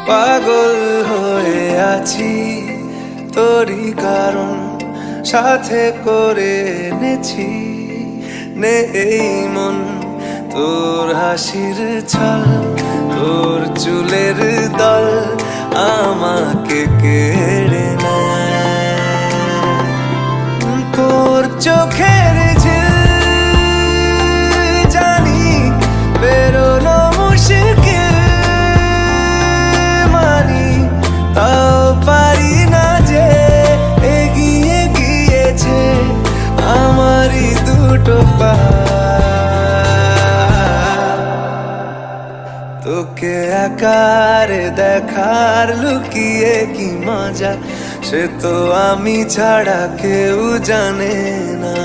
পাগল হয়ে আছি তোরই কারণ সাথে করে এনেছি নে এই মন তোর হাসির ছল তোর চুলের দল আমাকে কেড়ে নেয় তোর চোখের ঝিল জানি বেরোনো মুশকিল মানি তাও পারি না যে এগিয়ে গিয়েছে আমারই দুটো পা তোকে আকারে দেখার লুকিয়ে কি মজা সে তো আমি ছাড়া কেউ জানে না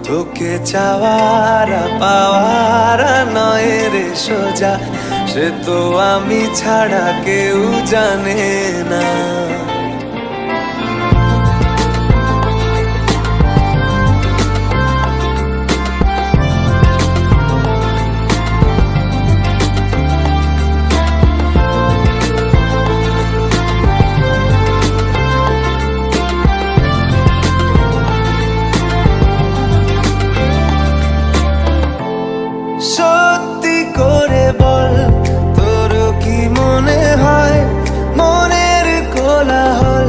তোকে চাওয়ারা পাওয়ারা নয় রে সোজা সে তো আমি ছাড়া কেউ জানে না সত্যি করে বল তোর কি মনে হয় মনের কোলাহল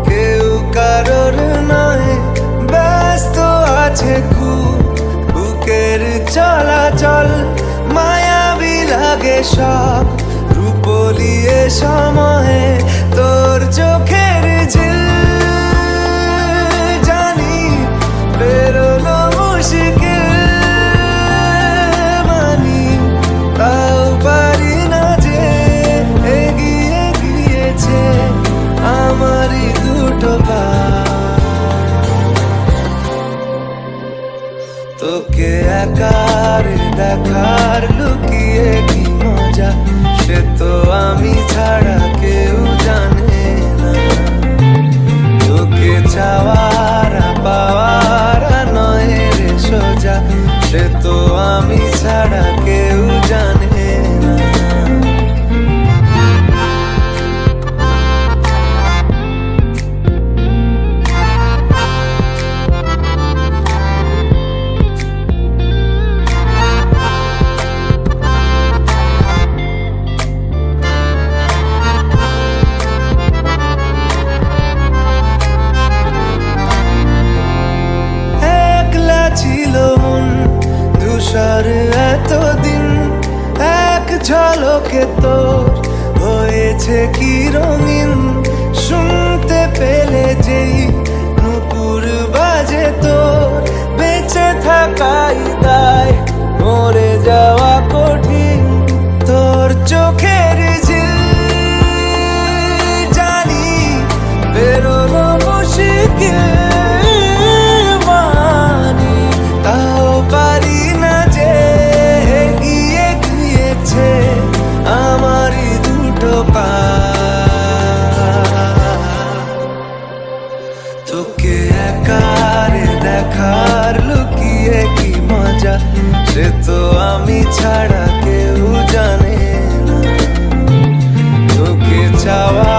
কেউ কারোর নয় ব্যস্ত আছে খুব বুকের চলাচল মায়াবী লাগে সব রূপলিয়ে সময়ে তোর চোখের ঝিল জানি বেরোনো মুশকিল আমারই দুটো পা তোকে একারে দেখার লুকিয়ে কি মজা সে তো আমি ছাড়া কেউ জানে না তোকে চাওয়ারা পাওয়ারা নয় রে সোজা সে তো আমি ছাড়া কেউ জানে না ছিল মন ধূসর এতদিন এক ঝলকে তোর হয়েছে কি রঙিন শুনতে পেলে যেই নুপুর বাজে তোর বেঁচে থাকাই দায় মরে যাওয়া কঠিন তোর চোখের ঝিল জানি বেরোনো মুশকিল আমারই দুটো পা তোকে একারে দেখার লুকিয়ে কি মজা সে তো আমি ছাড়া কেউ জানে না তোকে চাওয়া